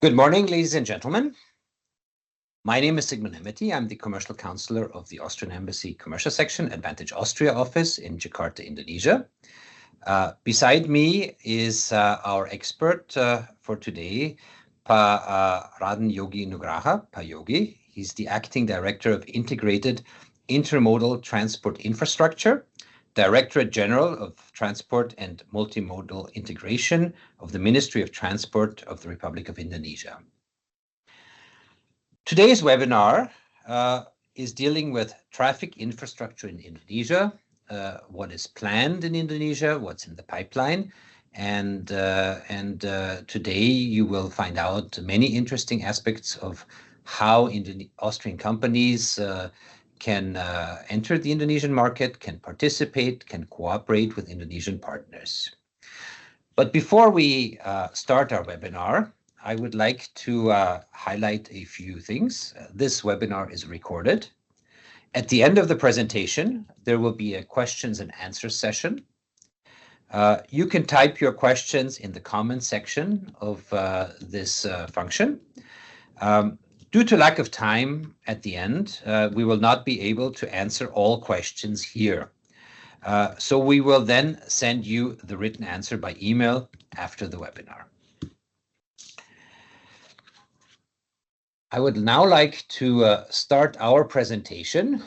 Good morning, ladies and gentlemen. My name is Sigmund Hemeti. I'm the Commercial Counselor of the Austrian Embassy Commercial Section, Advantage Austria office in Jakarta, Indonesia. Beside me is our expert for today, Raden Yogi Nugraha, Yogi. He's the Acting Director of Integrated Intermodal Transport Infrastructure, Directorate General of Transport and Multimodal Integration of the Ministry of Transport of the Republic of Indonesia. Today's webinar is dealing with traffic infrastructure in Indonesia, what is planned in Indonesia, what's in the pipeline, and today you will find out many interesting aspects of how Austrian companies can enter the Indonesian market, can participate, can cooperate with Indonesian partners. But before we start our webinar, I would like to highlight a few things. This webinar is recorded. At the end of the presentation, there will be a questions and answers session. You can type your questions in the comment section of this function. Due to lack of time at the end, we will not be able to answer all questions here. So we will then send you the written answer by email after the webinar. I would now like to start our presentation.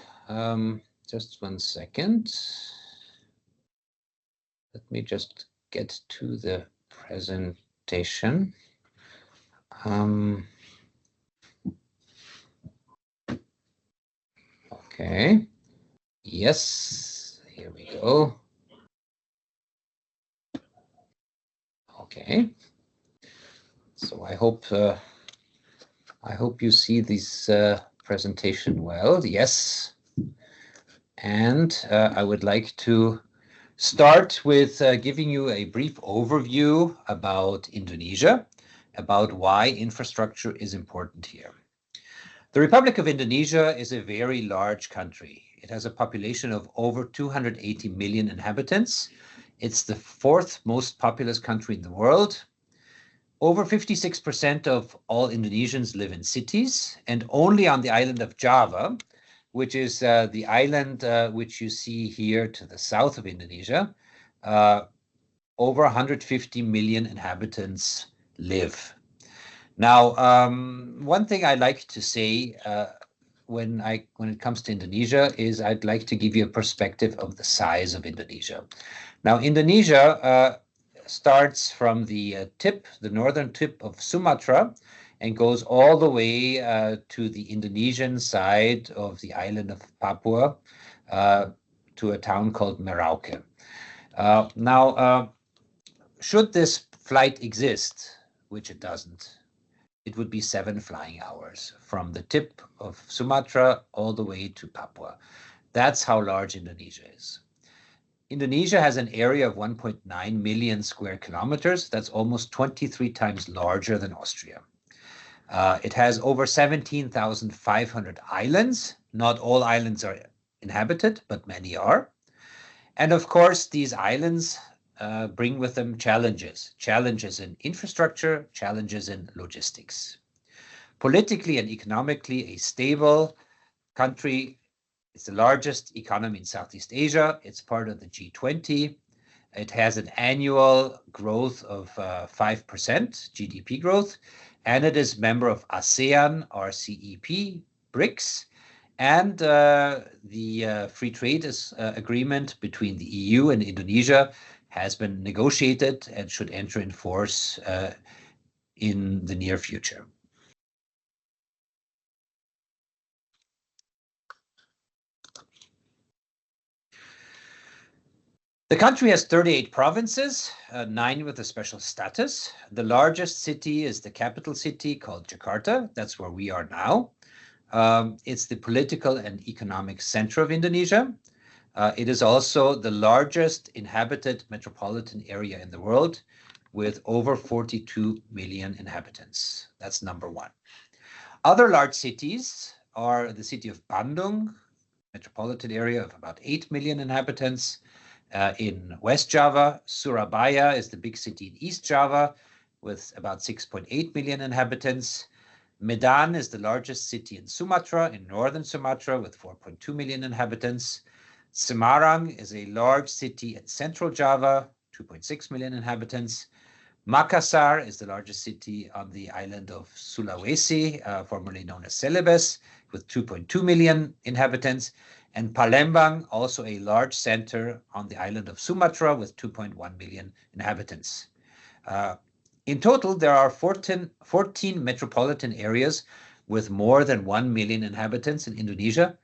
Just 1 second. Let me just get to the presentation. Okay. Yes, here we go. Okay. So I hope you see this presentation well. Yes. And I would like to start with giving you a brief overview about Indonesia, about why infrastructure is important here. The Republic of Indonesia is a very large country. It has a population of over 280 million inhabitants. It's the 4th most populous country in the world. Over 56% of all Indonesians live in cities, and only on the island of Java, which is the island which you see here to the south of Indonesia, over 150 million inhabitants live. Now, one thing I like to say when it comes to Indonesia is I'd like to give you a perspective of the size of Indonesia. Now, Indonesia starts from the northern tip of Sumatra, and goes all the way to the Indonesian side of the island of Papua, to a town called Merauke. Now, should this flight exist, which it doesn't, it would be 7 flying hours from the tip of Sumatra all the way to Papua. That's how large Indonesia is. Indonesia has an area of 1.9 million square kilometers. That's almost 23 times larger than Austria. It has over 17,500 islands. Not all islands are inhabited, but many are. And of course, these islands bring with them challenges in infrastructure, challenges in logistics. Politically and economically, a stable country. It's the largest economy in Southeast Asia. It's part of the G20. It has an annual growth of 5% GDP growth, and it is member of ASEAN, RCEP, BRICS, and the free trade agreement between the EU and Indonesia has been negotiated and should enter in force in the near future. The country has 38 provinces, 9 with a special status. The largest city is the capital city called Jakarta. That's where we are now. It's the political and economic center of Indonesia. It is also the largest inhabited metropolitan area in the world, with over 42 million inhabitants. That's number 1. Other large cities are the city of Bandung, metropolitan area of about 8 million inhabitants. In West Java, Surabaya is the big city in East Java, with about 6.8 million inhabitants. Medan is the largest city in Sumatra, in northern Sumatra, with 4.2 million inhabitants. Semarang is a large city in central Java, 2.6 million inhabitants. Makassar is the largest city on the island of Sulawesi, formerly known as Celebes, with 2.2 million inhabitants. And Palembang, also a large center on the island of Sumatra, with 2.1 million inhabitants. In total, there are 14 metropolitan areas with more than 1 million inhabitants in Indonesia.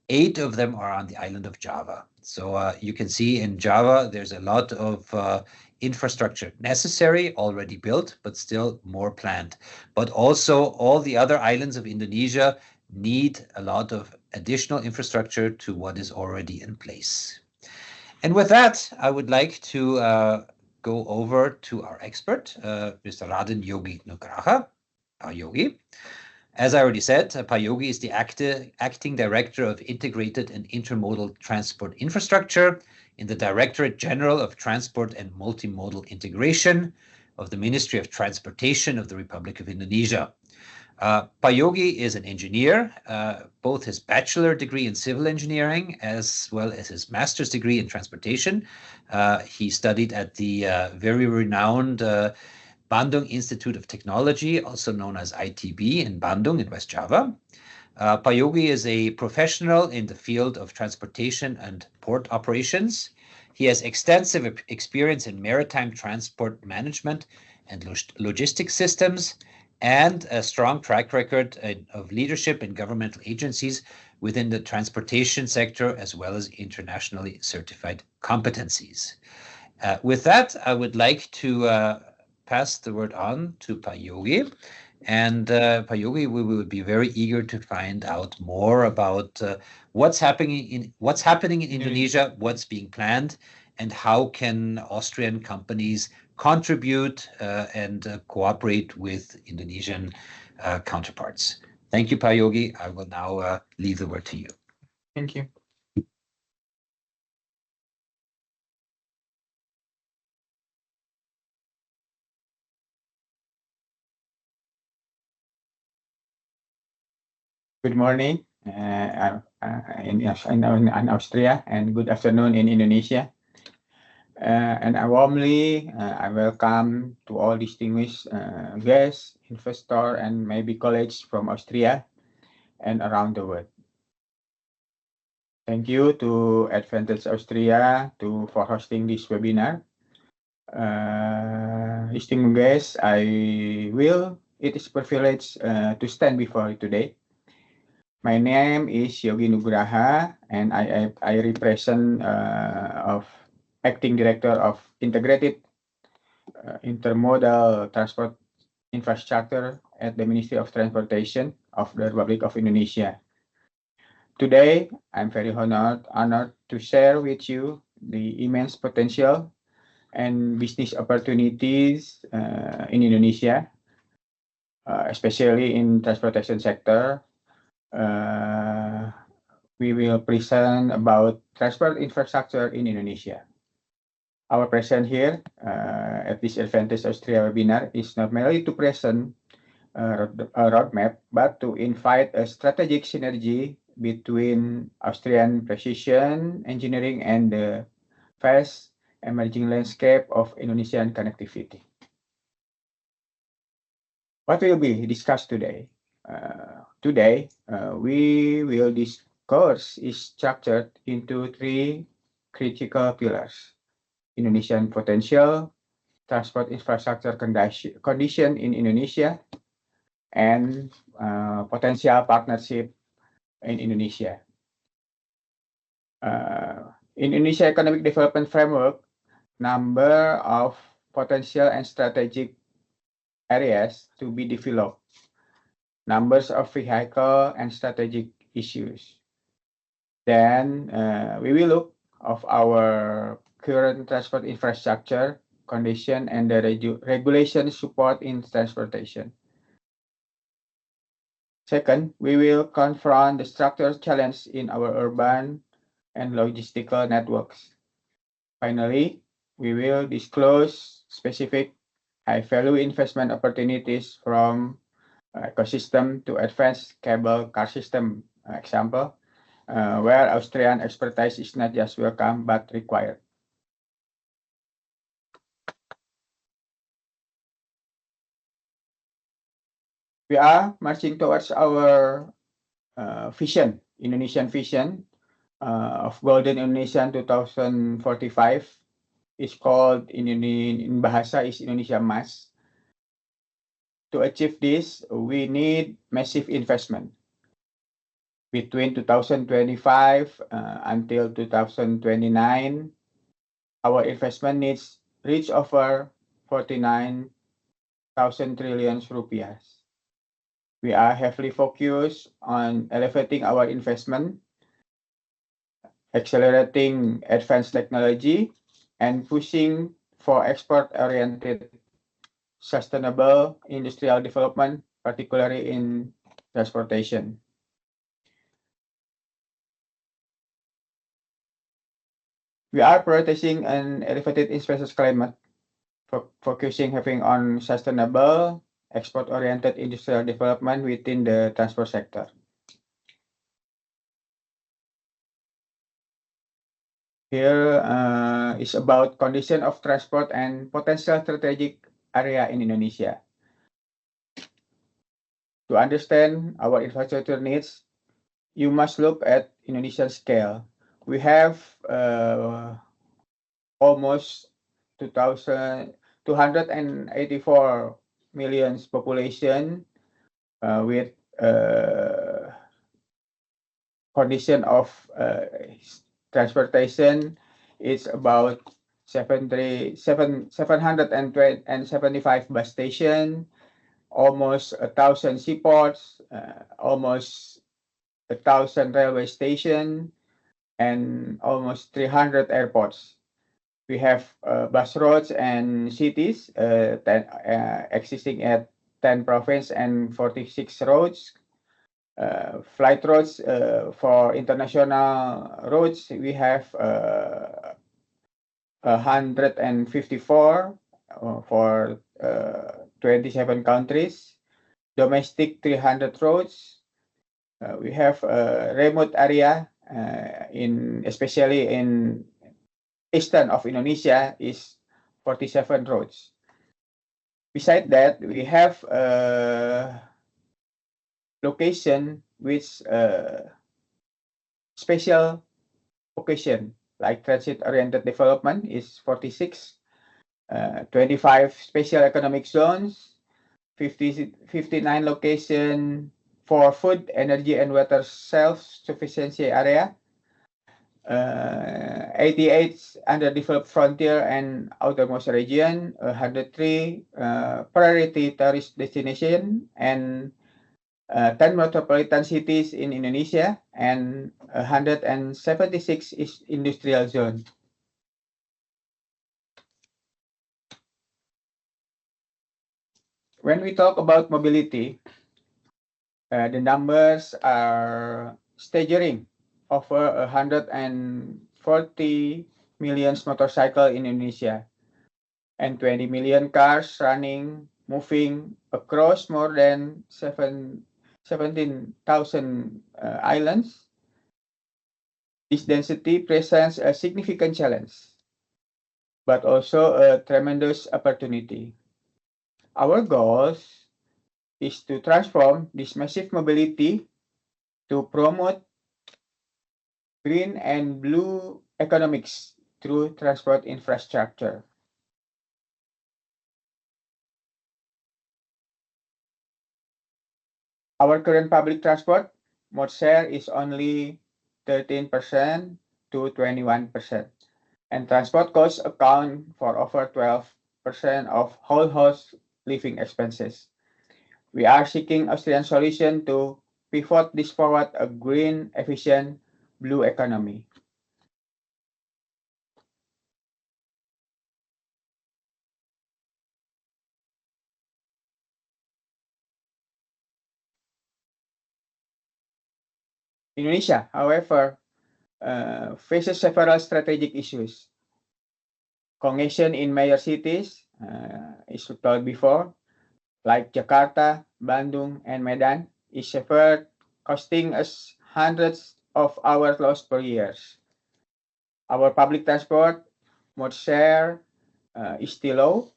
8 of them are on the island of Java. So you can see in Java, there's a lot of infrastructure necessary, already built, but still more planned. But also all the other islands of Indonesia need a lot of additional infrastructure to what is already in place. And with that, I would like to go over to our expert, Mr. Raden Yogi Nugraha, Yogi. As I already said, Pak Yogi is the acting director of Integrated and Intermodal Transport Infrastructure in the Directorate General of Transport and Multimodal Integration of the Ministry of Transportation of the Republic of Indonesia. Pak Yogi is an engineer, both his bachelor degree in civil engineering as well as his master's degree in transportation. He studied at the very renowned Bandung Institute of Technology, also known as ITB in Bandung in West Java. Pak Yogi is a professional in the field of transportation and port operations. He has extensive experience in maritime transport management and logistics systems, and a strong track record of leadership in governmental agencies within the transportation sector, as well as internationally certified competencies. With that, I would like to pass the word on to Pak Yogi. And Pak Yogi, we will be very eager to find out more about what's happening in Indonesia, what's being planned, and how can Austrian companies contribute and cooperate with Indonesian counterparts. Thank you, Pak Yogi. I will now leave the word to you. Thank you. Good morning in Austria, and good afternoon in Indonesia. And I warmly I welcome to all distinguished guests, investors, and maybe colleagues from Austria and around the world. Thank you to Advantage Austria for hosting this webinar. Distinguished guests, it is a privilege to stand before you today. My name is Yogi Nugraha, and I represent of Acting Director of Integrated Intermodal Transport Infrastructure at the Ministry of Transportation of the Republic of Indonesia. Today, I'm very honored to share with you the immense potential and business opportunities in Indonesia, especially in transportation sector. We will present about transport infrastructure in Indonesia. Our presence here at this Advantage Austria webinar is not merely to present a roadmap, but to invite a strategic synergy between Austrian precision engineering and the fast emerging landscape of Indonesian connectivity. What will be discussed today? Today, we will discuss is structured into 3 critical pillars: Indonesian potential, transport infrastructure condition in Indonesia, and potential partnership in Indonesia. Indonesia Economic Development Framework, number of potential and strategic areas to be developed, numbers of vehicle and strategic issues. Then we will look of our current transport infrastructure condition and the regulation support in transportation. Second, we will confront the structural challenge in our urban and logistical networks. Finally, we will disclose specific high-value investment opportunities from ecosystem to advanced cable car system example, where Austrian expertise is not just welcome but required. We are marching towards our vision, Indonesian vision of Golden Indonesian 2045. It's called in Bahasa is Indonesia Emas. To achieve this, we need massive investment. Between 2025 until 2029, our investment needs reach over 49,000 trillion rupiah. We are heavily focused on elevating our investment, accelerating advanced technology, and pushing for export-oriented sustainable industrial development, particularly in transportation. We are prioritizing an elevated investment climate, focusing having on sustainable, export-oriented industrial development within the transport sector. Here is about condition of transport and potential strategic area in Indonesia. To understand our infrastructure needs, you must look at Indonesian scale. We have almost 284 million population with condition of transportation. It's about 775 bus station, almost 1,000 seaports, almost 1,000 railway station, and almost 300 airports. We have bus roads and cities existing at 10 provinces and 46 roads. Flight roads for international roads, we have 154 for 27 countries. Domestic 300 roads. We have a remote area especially in eastern of Indonesia is 47 roads. Besides that, we have location with special occasion like transit-oriented development is 46, 25 special economic zones, 59 location for food, energy, and water self-sufficiency area, 88 underdeveloped frontier and outermost region, 103 priority tourist destination, and 10 metropolitan cities in Indonesia, and 176 is industrial zone. When we talk about mobility, the numbers are staggering. Over 140 million motorcycles in Indonesia, and 20 million cars running, moving across more than 17,000 islands. This density presents a significant challenge, but also a tremendous opportunity. Our goal is to transform this massive mobility to promote green and blue economics through transport infrastructure. Our current public transport mode share is only 13% to 21%, and transport costs account for over 12% of household living expenses. We are seeking Austrian solution to pivot this forward a green, efficient, blue economy. Indonesia, however, faces several strategic issues. Congestion in major cities, is told before, like Jakarta, Bandung, and Medan, is suffered, costing us hundreds of hours lost per year. Our public transport mode share is still low,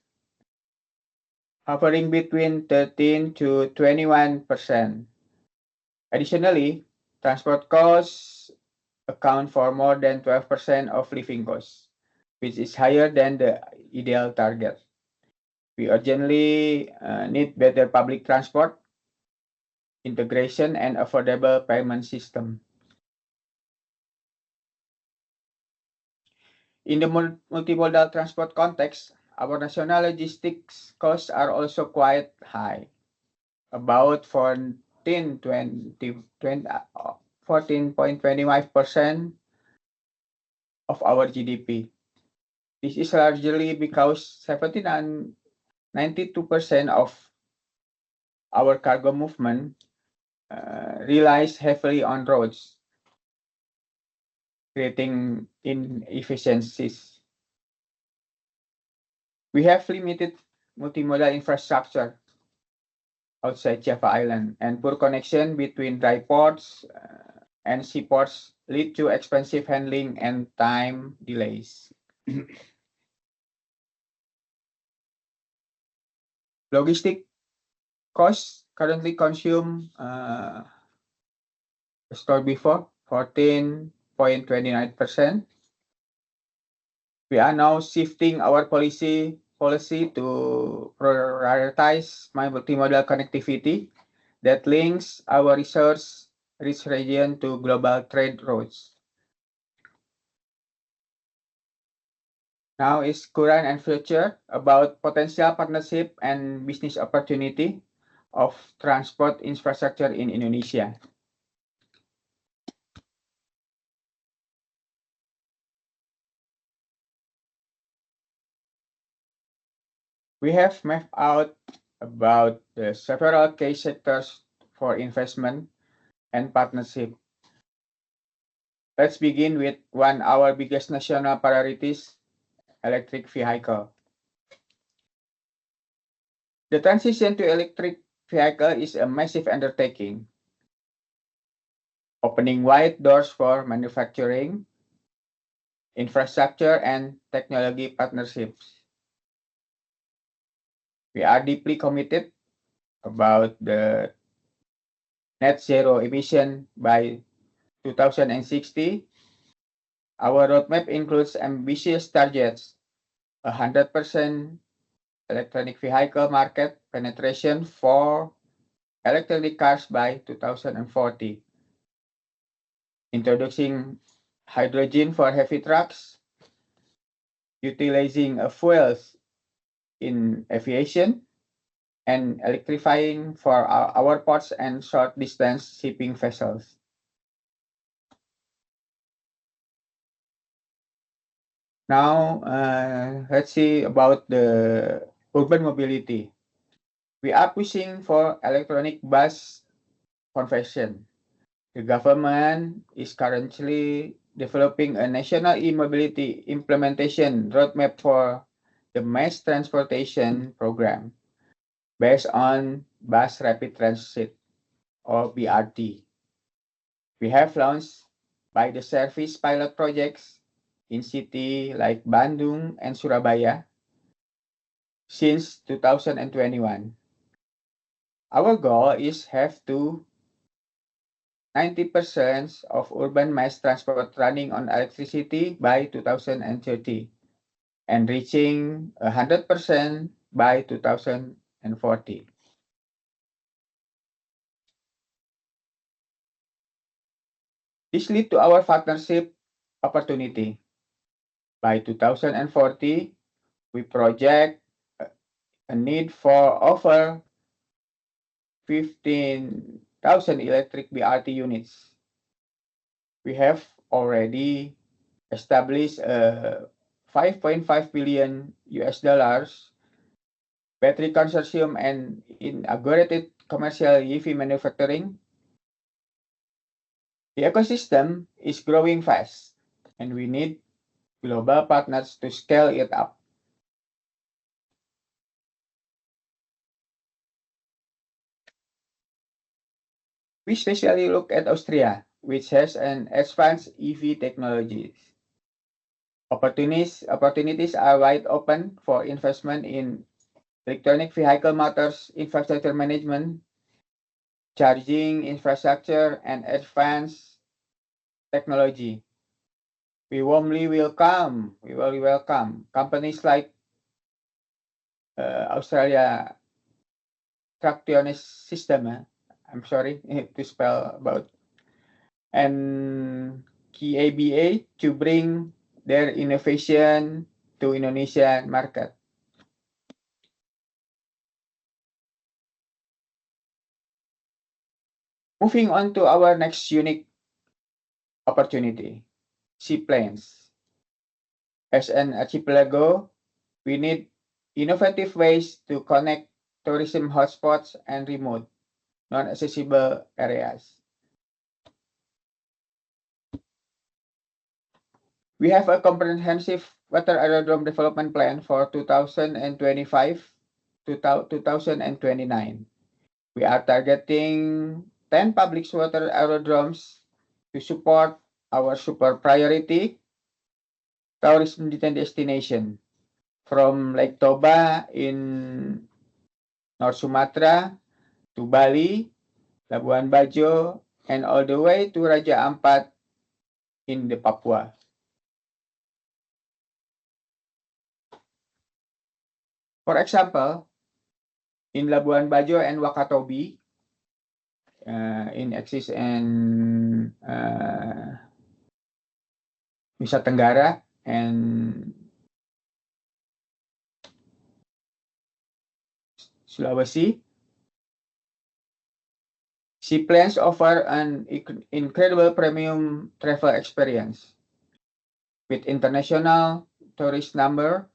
hovering between 13 to 21%. Additionally, transport costs account for more than 12% of living costs, which is higher than the ideal target. We urgently need better public transport integration and affordable payment system. In the multimodal transport context, our national logistics costs are also quite high, about 14.25% of our GDP. This is largely because 17 and 92% of our cargo movement relies heavily on roads, creating inefficiencies. We have limited multimodal infrastructure outside Java Island, and poor connection between dry ports and seaports lead to expensive handling and time delays. Logistic costs currently consume, stored before, 14.29%. We are now shifting our policy to prioritize multimodal connectivity that links our resource-rich region to global trade routes. Now is current and future about potential partnership and business opportunity of transport infrastructure in Indonesia. We have mapped out about the several key sectors for investment and partnership. Let's begin with one of our biggest national priorities, electric vehicle. The transition to electric vehicle is a massive undertaking, opening wide doors for manufacturing, infrastructure, and technology partnerships. We are deeply committed about the net zero emission by 2060. Our roadmap includes ambitious targets, 100% electronic vehicle market penetration for electric cars by 2040, introducing hydrogen for heavy trucks, utilizing fuels in aviation, and electrifying for our ports and short-distance shipping vessels. Now, let's see about the urban mobility. We are pushing for electronic bus conversion. The government is currently developing a national e-mobility implementation roadmap for the mass transportation program based on bus rapid transit or BRT. We have launched by the service pilot projects in cities like Bandung and Surabaya since 2021. Our goal is have to 90% of urban mass transport running on electricity by 2030 and reaching 100% by 2040. This leads to our partnership opportunity. By 2040, we project a need for over 15,000 electric BRT units. We have already established a $5.5 billion battery consortium and inaugurated commercial EV manufacturing. The ecosystem is growing fast, and we need global partners to scale it up. We especially look at Austria, which has an advanced EV technology. Opportunities are wide open for investment in electronic vehicle motors, infrastructure management, charging infrastructure, and advanced technology. We warmly welcome companies like Australia Tractionis System. I'm sorry to spell about, and KABA to bring their innovation to Indonesian market. Moving on to our next unique opportunity, seaplanes. As an archipelago, we need innovative ways to connect tourism hotspots and remote, non-accessible areas. We have a comprehensive water aerodrome development plan for 2025 to 2029. We are targeting 10 public water aerodromes to support our super priority tourism destination from Lake Toba in North Sumatra to Bali, Labuan Bajo, and all the way to Raja Ampat in the Papua. For example, in Labuan Bajo and Wakatobi, in Axis and Nusa Tenggara and Sulawesi, seaplanes offer an incredible premium travel experience with international tourist number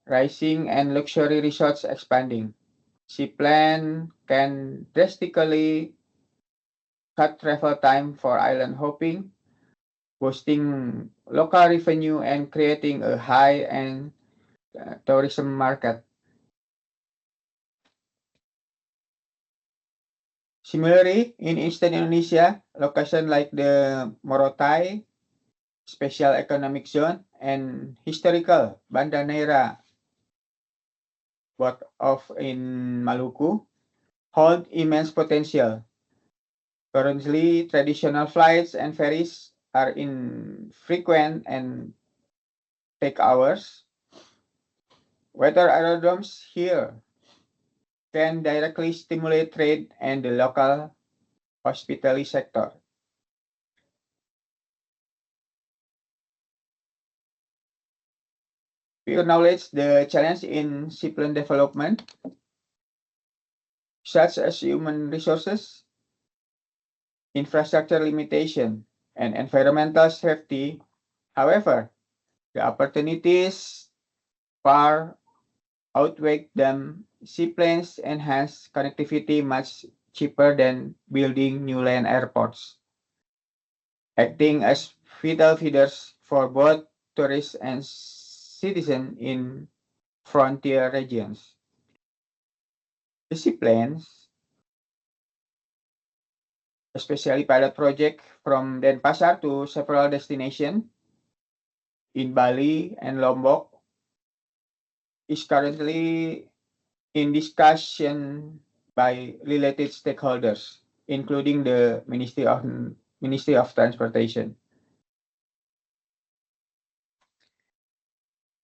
rising and luxury resorts expanding. Seaplane can drastically cut travel time for island hopping, boosting local revenue and creating a high-end tourism market. Similarly, in Eastern Indonesia, locations like the Morotai Special Economic Zone and historical Banda Neira, both of in Maluku, hold immense potential. Currently, traditional flights and ferries are infrequent and take hours. Water aerodromes here can directly stimulate trade and the local hospitality sector. We acknowledge the challenge in seaplane development, such as human resources, infrastructure limitation, and environmental safety. However, the opportunities far outweigh them. Seaplanes enhance connectivity much cheaper than building new land airports, acting as vital feeders for both tourists and citizens in frontier regions. The seaplanes, especially pilot project from Denpasar to several destinations in Bali and Lombok, is currently in discussion by related stakeholders, including the Ministry of Transportation.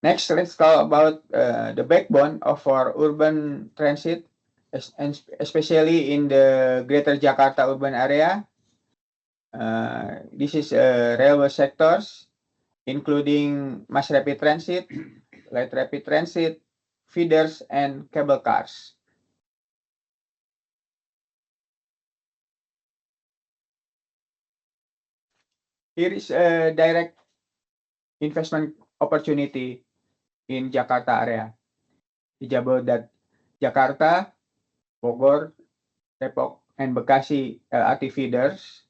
Next, let's talk about the backbone of our urban transit, especially in the Greater Jakarta urban area. This is railway sectors, including mass rapid transit, light rapid transit, feeders, and cable cars. Here is a direct investment opportunity in Jakarta area. Di Jakarta, Bogor, Depok, and Bekasi LRT feeders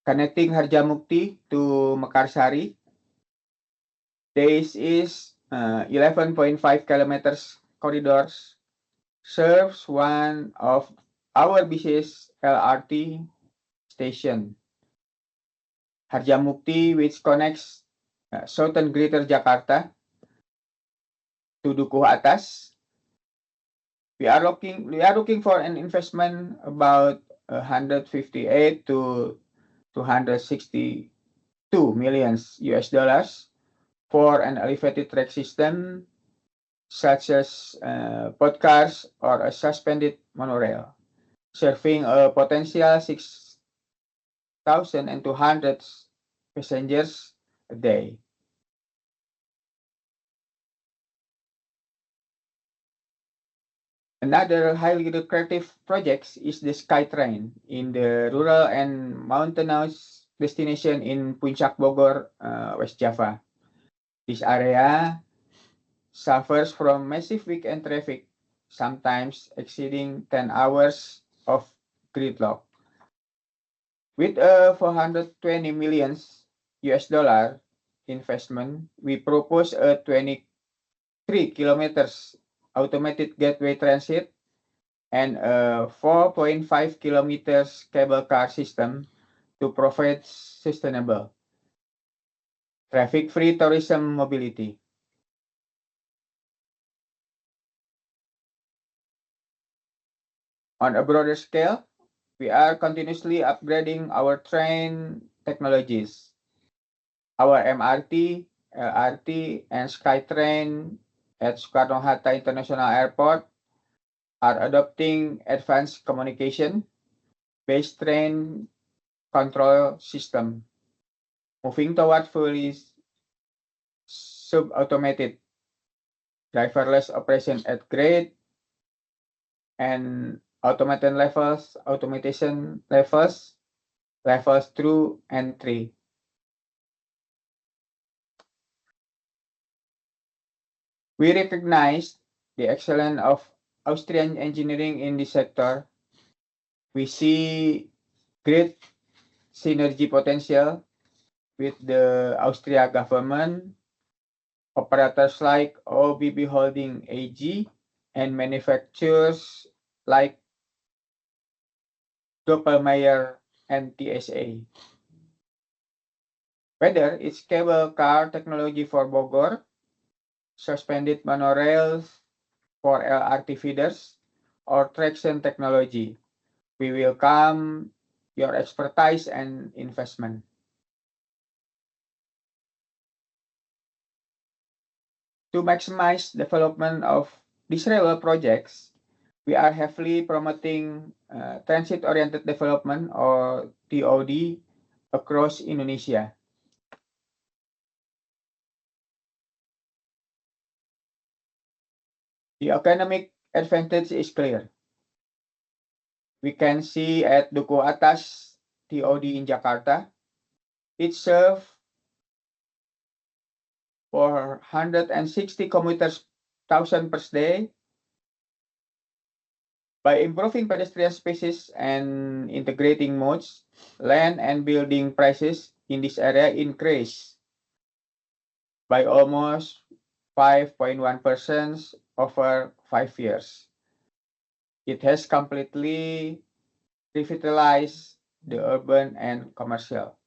connecting Harjamukti to Mekarsari. This is 11.5 kilometers corridors, serves one of our busiest LRT station, Harjamukti, which connects southern Greater Jakarta to Dukuh Atas. We are looking for an investment about 158 to 262 million US dollars for an elevated track system such as podcasts or a suspended monorail, serving a potential 6,200 passengers a day. Another highly lucrative project is the SkyTrain in the rural and mountainous destination in Puncak Bogor, West Java. This area suffers from massive weekend traffic, sometimes exceeding 10 hours of gridlock. With a 420 million US dollar investment, we propose a 23 kilometers automated gateway transit and a 4.5 kilometers cable car system to provide sustainable traffic-free tourism mobility. On a broader scale, we are continuously upgrading our train technologies. Our MRT, LRT, and SkyTrain at Soekarno-Hatta International Airport are adopting advanced communication-based train control system, moving toward fully sub-automated driverless operation at grade and automation levels 2 and 3. We recognize the excellence of Austrian engineering in this sector. We see great synergy potential with the Austria government, operators like OBB Holding AG, and manufacturers like Doppelmayr and TSA. Whether it's cable car technology for Bogor, suspended monorails for LRT feeders, or traction technology, we welcome your expertise and investment. To maximize development of these railway projects, we are heavily promoting transit-oriented development or TOD across Indonesia. The economic advantage is clear. We can see at Dukuh Atas TOD in Jakarta, it serves 460 commuters thousand per day. By improving pedestrian spaces and integrating modes, land and building prices in this area increase by almost 5.1% over 5 years. It has completely revitalized the urban and commercial.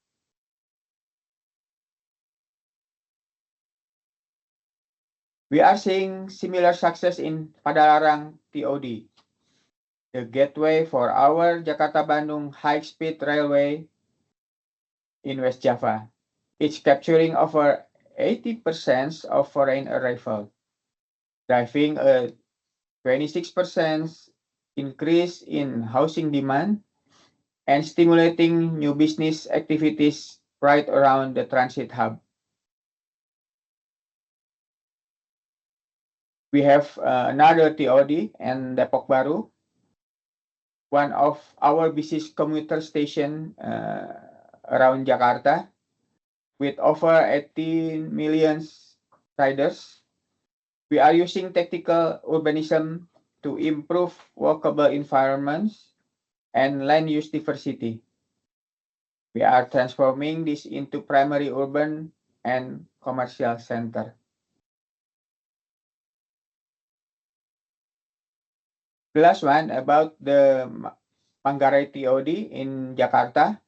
We are seeing similar success in Padalarang TOD, the gateway for our Jakarta-Bandung high-speed railway in West Java. It's capturing over 80% of foreign arrival, driving a 26% increase in housing demand and stimulating new business activities right around the transit hub. We have another TOD in Depok Baru, one of our busiest commuter station around Jakarta, with over 18 million riders. We are using tactical urbanism to improve walkable environments and land use diversity. We are transforming this into primary urban and commercial center. The last one about the Manggarai TOD in Jakarta,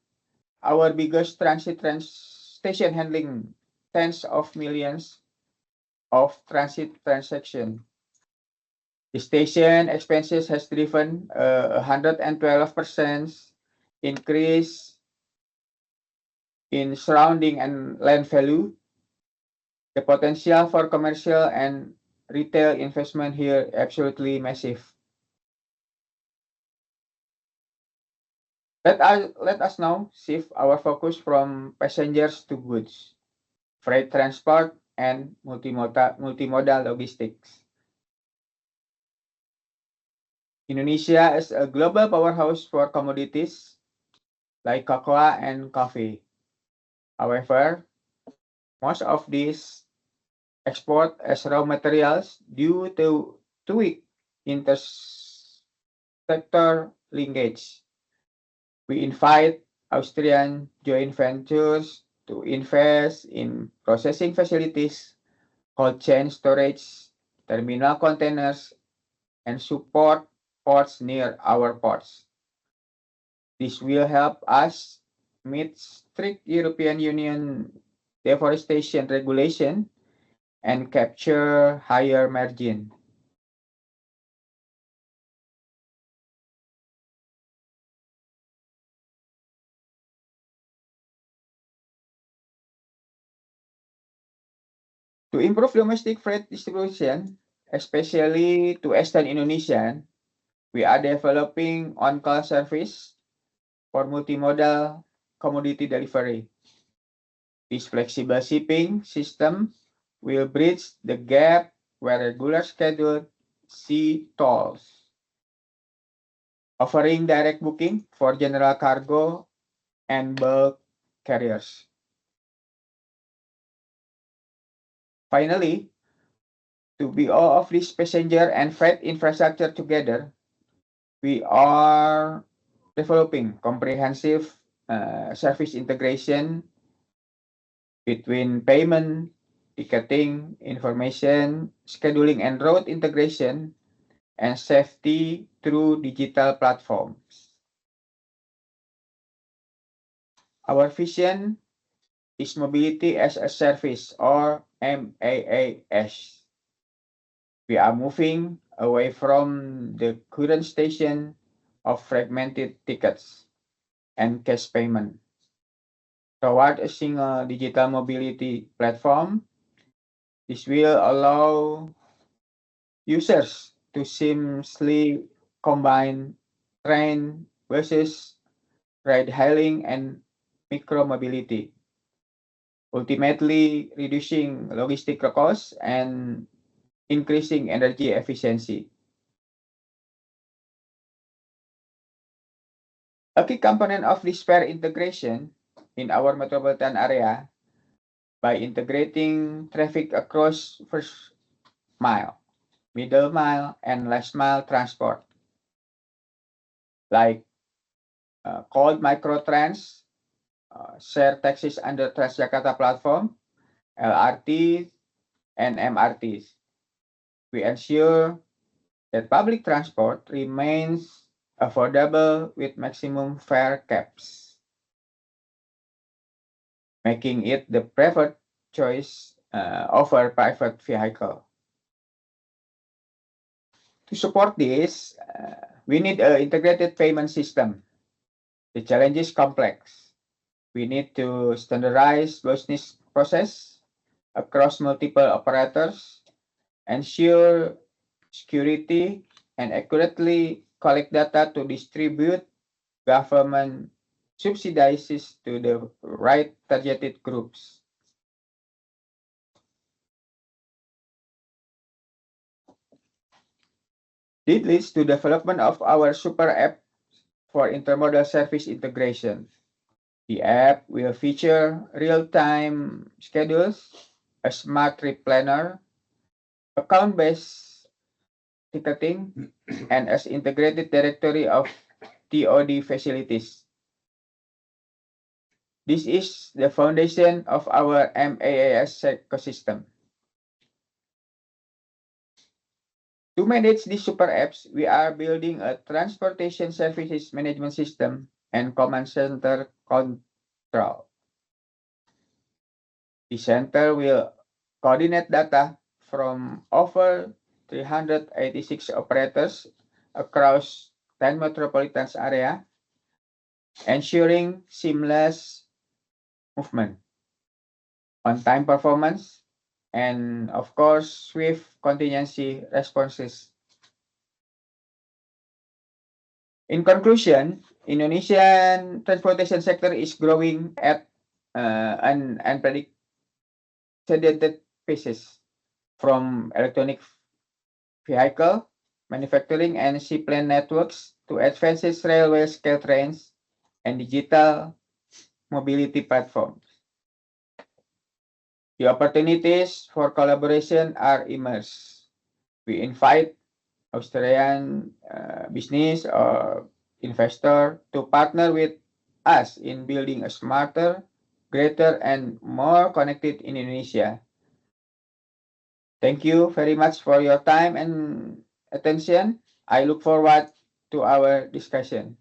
our biggest transit station handling tens of millions of transit transactions. The station expenses has driven 112% increase in surrounding and land value. The potential for commercial and retail investment here absolutely massive. Let us now shift our focus from passengers to goods, freight transport, and multimodal logistics. Indonesia is a global powerhouse for commodities like cocoa and coffee. However, most of these export as raw materials due to weak intersector linkage. We invite Austrian joint ventures to invest in processing facilities, cold chain storage, terminal containers, and support ports near our ports. This will help us meet strict European Union deforestation regulation and capture higher margin. To improve domestic freight distribution, especially to Eastern Indonesia, we are developing on-call service for multimodal commodity delivery. This flexible shipping system will bridge the gap where regular scheduled sea tolls, offering direct booking for general cargo and bulk carriers. Finally, to be all of this passenger and freight infrastructure together, we are developing comprehensive service integration between payment, ticketing, information, scheduling, and route integration, and safety through digital platforms. Our vision is Mobility as a Service, or MaaS. We are moving away from the current station of fragmented tickets and cash payment toward a single digital mobility platform. This will allow users to seamlessly combine train, buses, ride-hailing, and micro-mobility, ultimately reducing logistic costs and increasing energy efficiency. A key component of this fare integration in our metropolitan area by integrating traffic across first mile, middle mile, and last mile transport, like called microtrans, share taxis under Transjakarta platform, LRT, and MRTs. We ensure that public transport remains affordable with maximum fare caps, making it the preferred choice over private vehicle. To support this, we need an integrated payment system. The challenge is complex. We need to standardize business process across multiple operators, ensure security, and accurately collect data to distribute government subsidies to the right targeted groups. This leads to development of our super app for intermodal service integration. The app will feature real-time schedules, a smart trip planner, account-based ticketing, and as integrated directory of TOD facilities. This is the foundation of our MaaS ecosystem. To manage these super apps, we are building a transportation services management system and command center control. The center will coordinate data from over 386 operators across 10 metropolitan area, ensuring seamless movement, on-time performance, and of course, swift contingency responses. In conclusion, Indonesian transportation sector is growing at an unprecedented paces, from electronic vehicle manufacturing and seaplane networks to advanced railway scale trains and digital mobility platforms. The opportunities for collaboration are immense. We invite Australian business or investor to partner with us in building a smarter, greater, and more connected Indonesia. Thank you very much for your time and attention. I look forward to our discussion.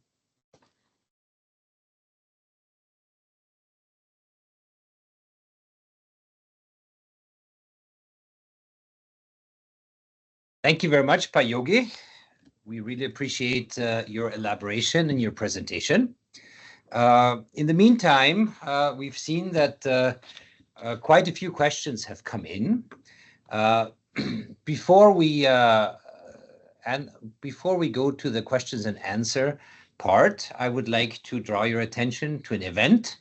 Thank you very much, Pak Yogi. We really appreciate your elaboration and your presentation. In the meantime, we've seen that quite a few questions have come in. Before we go to the questions and answer part, I would like to draw your attention to an event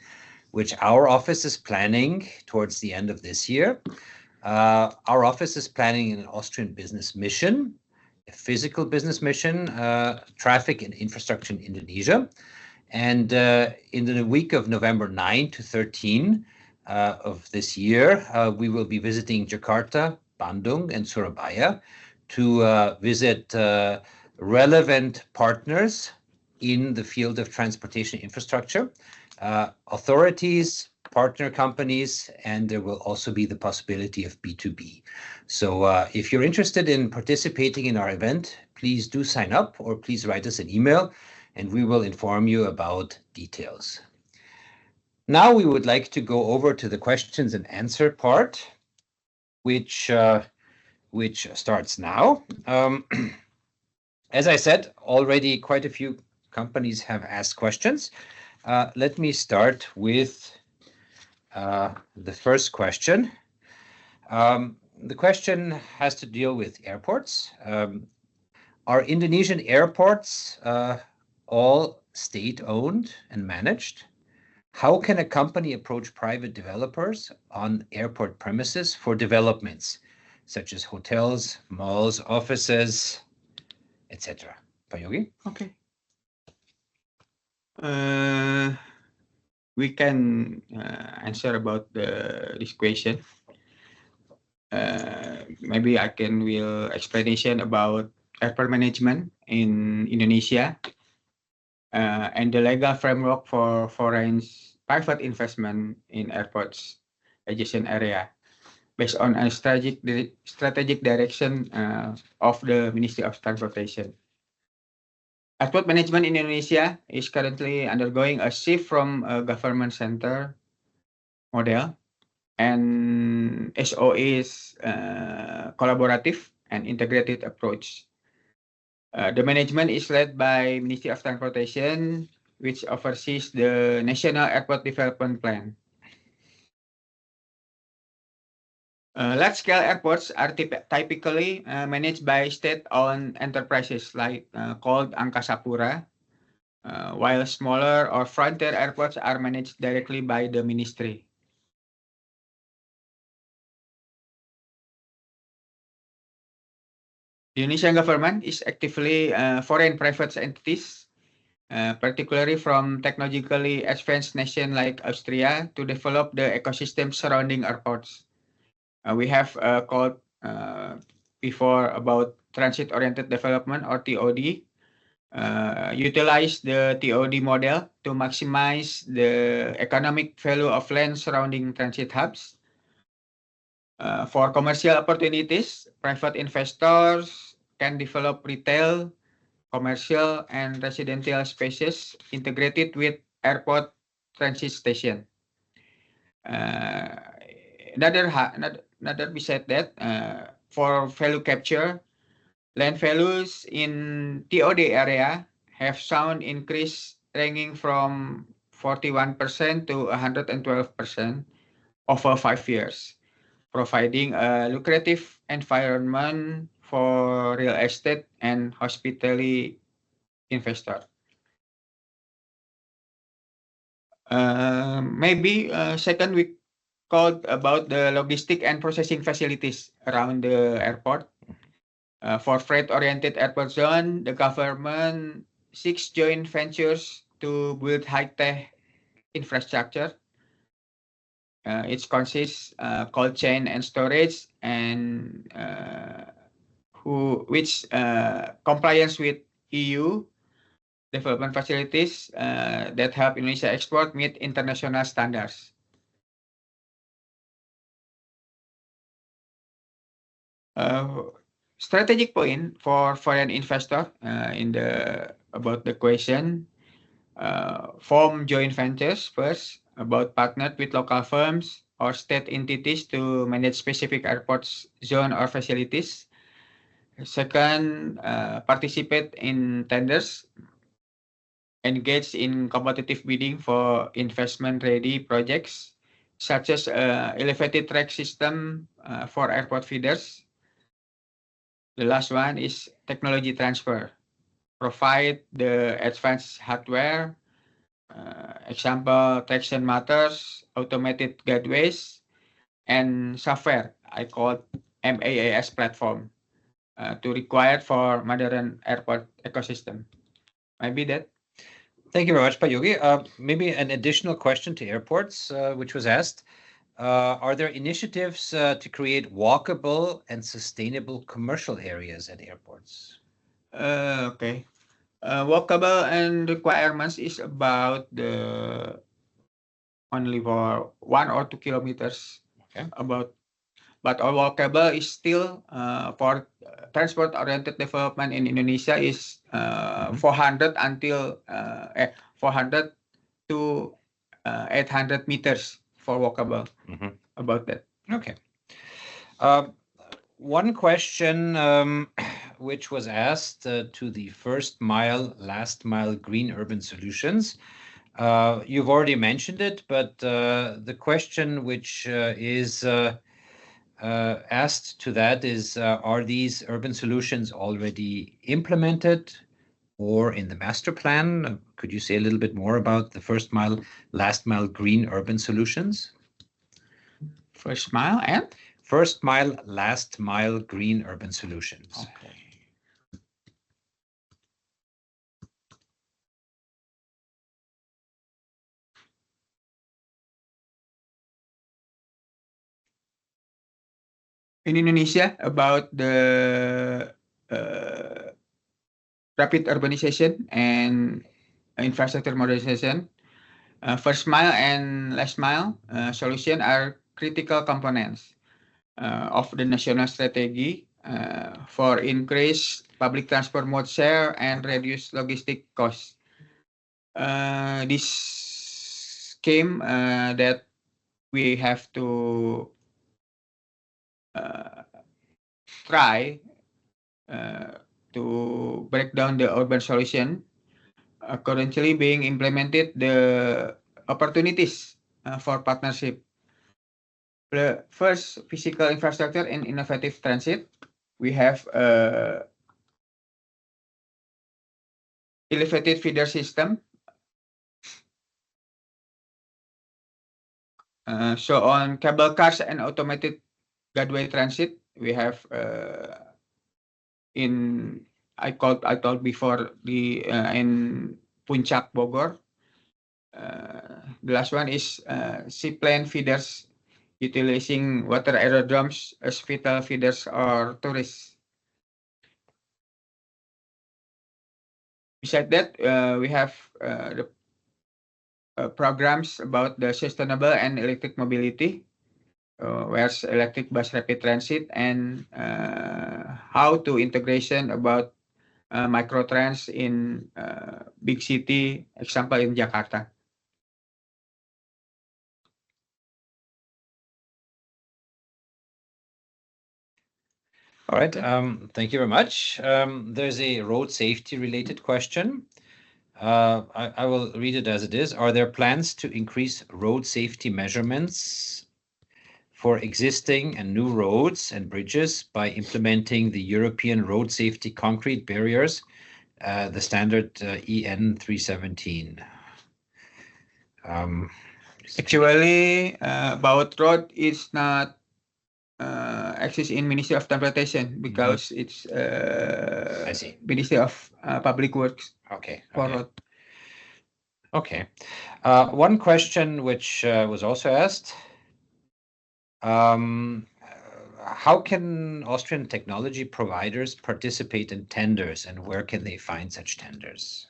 which our office is planning towards the end of this year. Our office is planning an Austrian business mission, a physical business mission, traffic and infrastructure in Indonesia. And in the week of November 9 to 13 of this year, we will be visiting Jakarta, Bandung, and Surabaya to visit relevant partners in the field of transportation infrastructure, authorities, partner companies, and there will also be the possibility of B2B. So if you're interested in participating in our event, please do sign up or please write us an email and we will inform you about details. Now we would like to go over to the questions and answer part, which starts now. As I said, already quite a few companies have asked questions. Let me start with the first question. The question has to deal with airports. Are Indonesian airports all state-owned and managed? How can a company approach private developers on airport premises for developments, such as hotels, malls, offices, etc.? Pak Yogi? Okay. We can answer about this question. Maybe I will explanation about airport management in Indonesia and the legal framework for foreign private investment in airports adjacent area based on a strategic direction of the Ministry of Transportation. Airport management in Indonesia is currently undergoing a shift from a government center model, and SO is collaborative and integrated approach. The management is led by Ministry of Transportation, which oversees the National Airport Development Plan. Large-scale airports are typically managed by state-owned enterprises called Angkasa Pura, while smaller or frontier airports are managed directly by the ministry. The Indonesian government is actively foreign private entities, particularly from technologically advanced nations like Austria, to develop the ecosystem surrounding airports. We have called before about transit-oriented development or TOD. Utilize the TOD model to maximize the economic value of land surrounding transit hubs. For commercial opportunities, private investors can develop retail, commercial, and residential spaces integrated with airport transit station. Another beside that, for value capture, land values in TOD area have shown increase ranging from 41% to 112% over 5 years, providing a lucrative environment for real estate and hospitality investor. Maybe second we called about the logistic and processing facilities around the airport. For freight-oriented airport zone, the government seeks joint ventures to build high-tech infrastructure. It consists cold chain and storage, and which compliance with EU development facilities that help Indonesia export meet international standards. Strategic point for foreign investor about the question. Form joint ventures first, about partnered with local firms or state entities to manage specific airports zone or facilities. Second, participate in tenders, engage in competitive bidding for investment-ready projects, such as elevated track system for airport feeders. The last one is technology transfer. Provide the advanced hardware, example, traction motors, automated gateways, and software, I call MAAS platform, to require for modern airport ecosystem. Maybe that. Thank you very much, Pak Yogi. Maybe an additional question to airports, which was asked. Are there initiatives to create walkable and sustainable commercial areas at airports? Okay. Walkable and requirements is about the only for 1 or 2 kilometers. Okay. But our walkable is still for transport-oriented development in Indonesia is 400 until 400 to 800 meters for walkable. About that. Okay. One question which was asked to the first mile, last mile green urban solutions. You've already mentioned it, but the question which is asked to that is, are these urban solutions already implemented or in the master plan? Could you say a little bit more about the first mile, last mile green urban solutions? First mile and? First mile, last mile green urban solutions. Okay. In Indonesia, about the rapid urbanization and infrastructure modernization, first mile and last mile solution are critical components of the national strategy for increased public transport mode share and reduce logistic costs. This scheme that we have to try to break down the urban solution currently being implemented, the opportunities for partnership. The first, physical infrastructure and innovative transit. We have elevated feeder system. So on cable cars and automated gateway transit, we have I told before the in Puncak, Bogor. The last one is seaplane feeders, utilizing water aerodromes as vital feeders or tourists. Besides that, we have the programs about the sustainable and electric mobility. where's electric bus rapid transit, and how to integration about microtrans in big city, example in Jakarta. All right. Thank you very much. There's a road safety related question. I will read it as it is. Are there plans to increase road safety measurements for existing and new roads and bridges by implementing the European Road Safety Concrete Barriers, the standard EN 317? Actually, about road is not exists in Ministry of Transportation because it's I see. Ministry of Public Works Okay. for Okay. road. Okay. One question which was also asked. How can Austrian technology providers participate in tenders, and where can they find such tenders?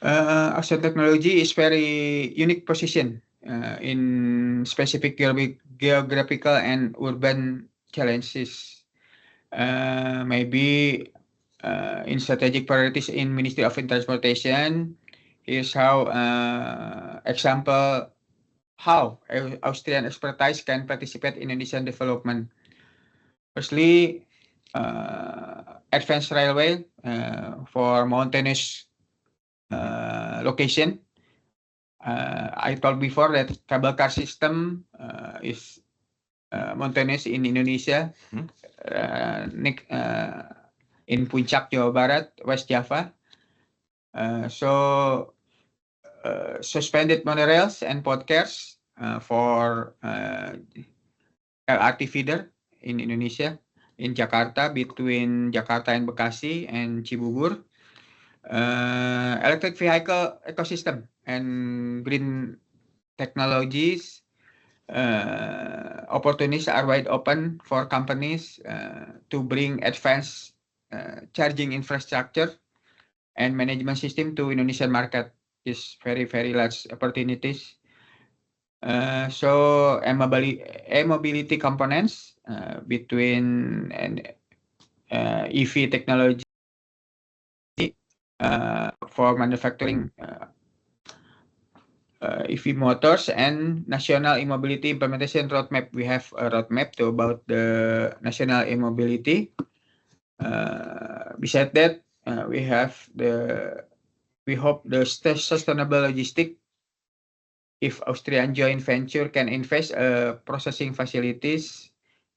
Austrian technology is very unique position in specific geographical and urban challenges. Maybe in strategic priorities in Ministry of Transportation. Here's how example how Austrian expertise can participate in Indonesian development. Firstly, advanced railway for mountainous location. I told before that cable car system is mountainous in Indonesia, in Puncak, Jawa Barat, West Java. So suspended monorails and podcasts for LRT feeder in Indonesia, in Jakarta, between Jakarta and Bekasi and Cibubur. Electric vehicle ecosystem and green technologies. Opportunities are wide open for companies to bring advanced charging infrastructure and management system to Indonesian market. Is very, very large opportunities. So e-mobility components between and EV technology for manufacturing EV motors and national e-mobility implementation roadmap. We have a roadmap to about the national e-mobility. Besides that, we hope the sustainable logistic. If Austrian joint venture can invest processing facilities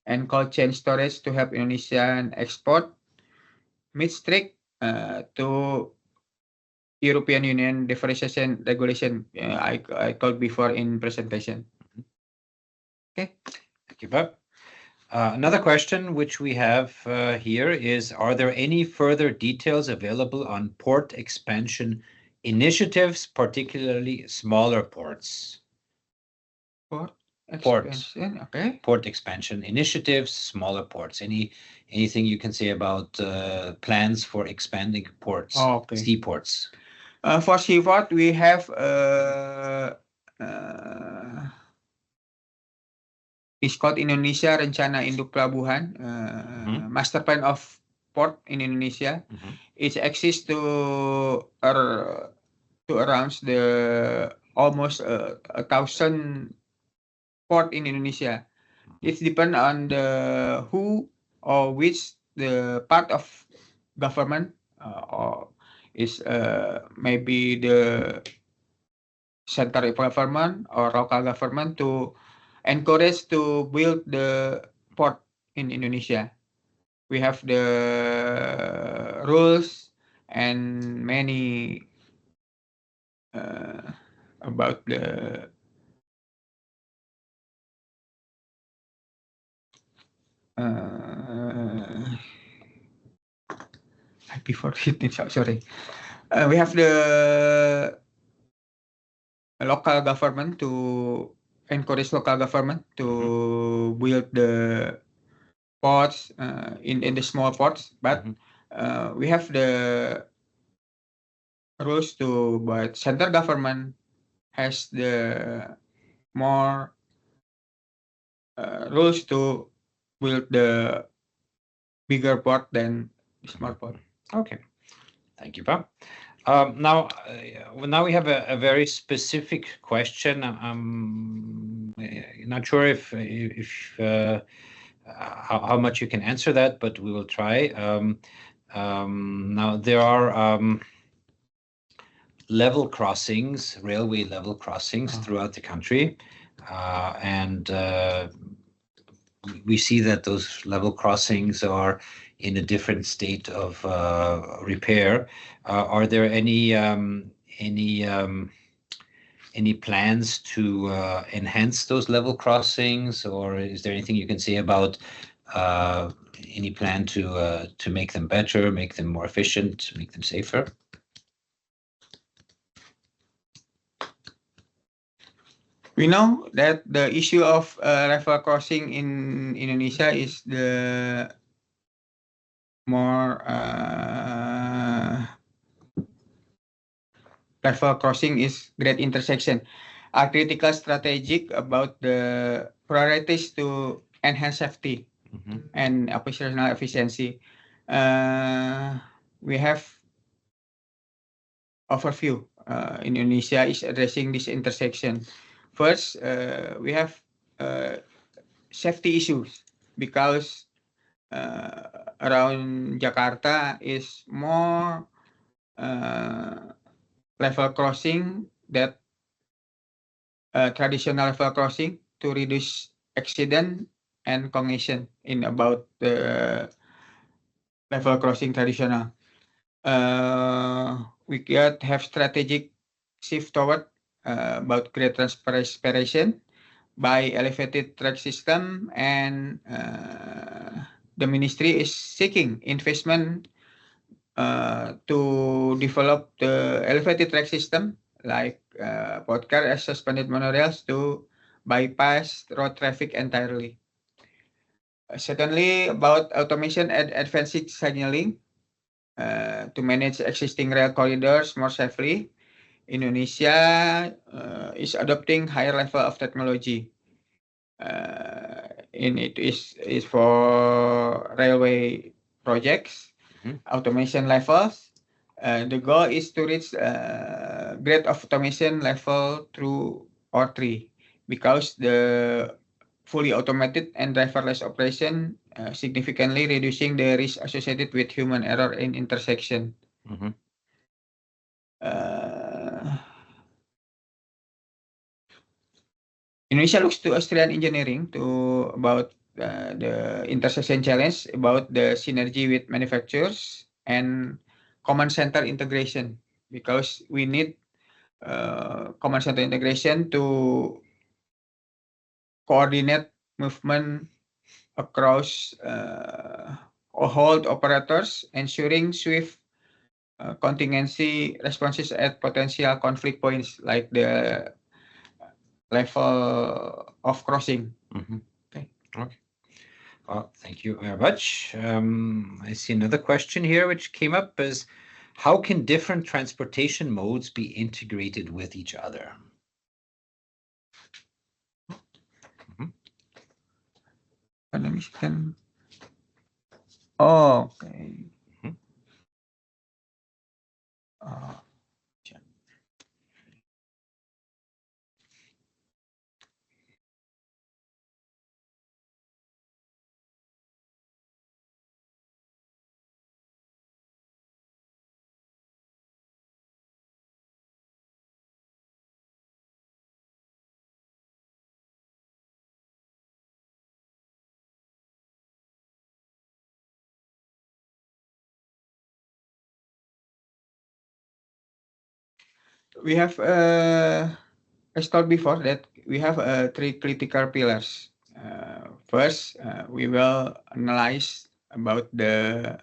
and cold chain storage to help Indonesian export, meet strict to European Union deforestation regulation. I told before in presentation. Okay. Thank you, Bob. Another question which we have here is, are there any further details available on port expansion initiatives, particularly smaller ports? Port expansion, okay. Port expansion initiatives, smaller ports. Anything you can say about plans for expanding ports, Okay. seaports? For seaport, we have it's called Indonesia Rencana Induk Pelabuhan, master plan of port in Indonesia. It exists to around the almost 1,000 port in Indonesia. It depends on the who or which the part of government or is maybe the central government or local government to encourage to build the port in Indonesia. We have the rules and many about the before it, sorry. We have the local government to encourage local government to build the ports in the small ports, but we have the rules to, but center government has the more rules to build the bigger port than the small port. Okay, thank you, Pak. Now we have a very specific question. I'm not sure if how much you can answer that, but we will try. Now there are level crossings, railway level crossings throughout the country, and we see that those level crossings are in a different state of repair. Are there any plans to enhance those level crossings, or is there anything you can say about any plan to make them better, make them more efficient, make them safer? We know that the issue of level crossing in Indonesia is the more level crossing is great intersection. Are critical strategic about the priorities to enhance safety and operational efficiency. We have overview. Indonesia is addressing this intersection. First, we have safety issues because around Jakarta is more level crossing that traditional level crossing to reduce accident and congestion in about the level crossing traditional. We could have strategic shift toward about great transparency by elevated track system, and the ministry is seeking investment to develop the elevated track system like Podcar as suspended monorails to bypass road traffic entirely. Secondly, about automation and advanced signaling to manage existing rail corridors more safely. Indonesia is adopting higher level of technology. And it is for railway projects, automation levels. The goal is to reach great automation level through R3 because the fully automated and driverless operation significantly reducing the risk associated with human error in intersection. Indonesia looks to Austrian engineering to about the intersection challenge, about the synergy with manufacturers and common center integration, because we need common center integration to coordinate movement across hold operators, ensuring swift contingency responses at potential conflict points like the level of crossing. Okay. Well, thank you very much. I see another question here which came up is, how can different transportation modes be integrated with each other? Oh, okay. We have, as told before, that we have three critical pillars. First, we will analyze about the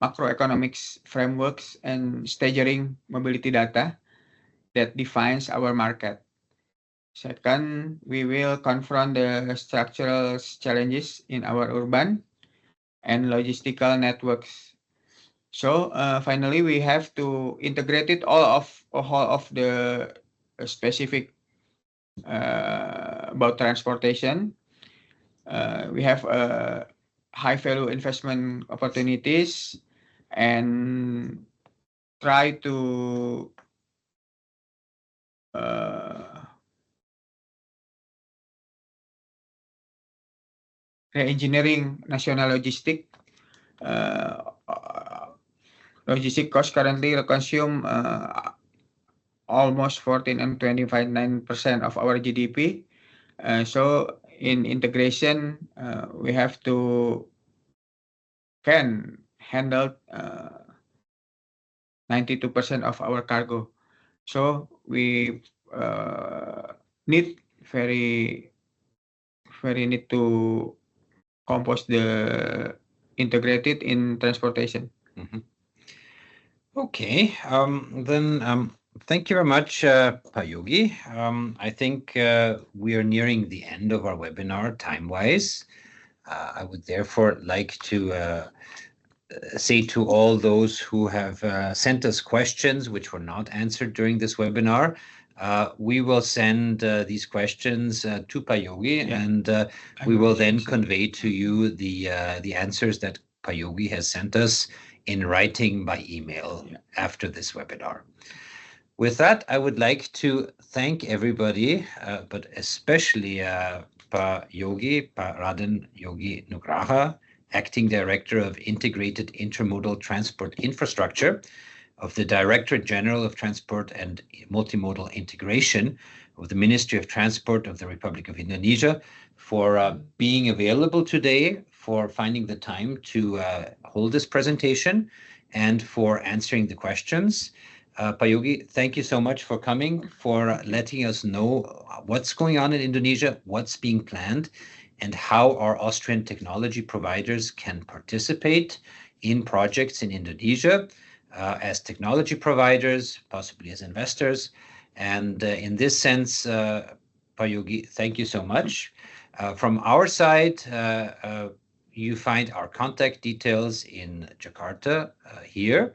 macroeconomics frameworks and staggering mobility data that defines our market. Second, we will confront the structural challenges in our urban and logistical networks. So finally, we have to integrate it all of the specific about transportation. We have high value investment opportunities and try to re-engineering national logistic. Logistic costs currently consume almost 14 and 25.9% of our GDP. So in integration, we have to can handle 92% of our cargo. So we need need to compose the integrated in transportation. Okay, then thank you very much, Pak Yogi. I think we are nearing the end of our webinar time-wise. I would therefore like to say to all those who have sent us questions which were not answered during this webinar, we will send these questions to Pak Yogi, and we will then convey to you the answers that Pak Yogi has sent us in writing by email after this webinar. With that, I would like to thank everybody, but especially Pak Yogi, Pak Raden Yogi Nugraha, Acting Director of Integrated Intermodal Transport Infrastructure of the Directorate General of Transport and Multimodal Integration of the Ministry of Transport of the Republic of Indonesia, for being available today, for finding the time to hold this presentation, and for answering the questions. Pak Yogi, thank you so much for coming, for letting us know what's going on in Indonesia, what's being planned, and how our Austrian technology providers can participate in projects in Indonesia as technology providers, possibly as investors. And in this sense, Pak Yogi, thank you so much. From our side, you find our contact details in Jakarta here.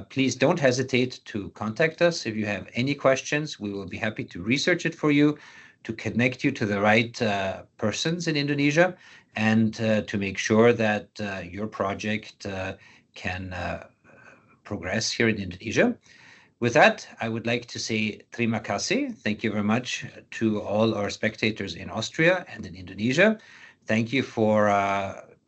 Please don't hesitate to contact us if you have any questions. We will be happy to research it for you, to connect you to the right persons in Indonesia, and to make sure that your project can progress here in Indonesia. With that, I would like to say terima kasih. Thank you very much to all our spectators in Austria and in Indonesia. Thank you for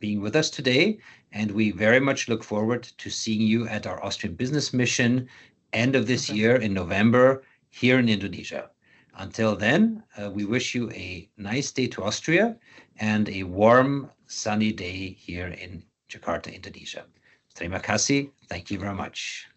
being with us today, and we very much look forward to seeing you at our Austrian Business Mission end of this year in November here in Indonesia. Until then, we wish you a nice day to Austria and a warm, sunny day here in Jakarta, Indonesia. Terima kasih. Thank you very much.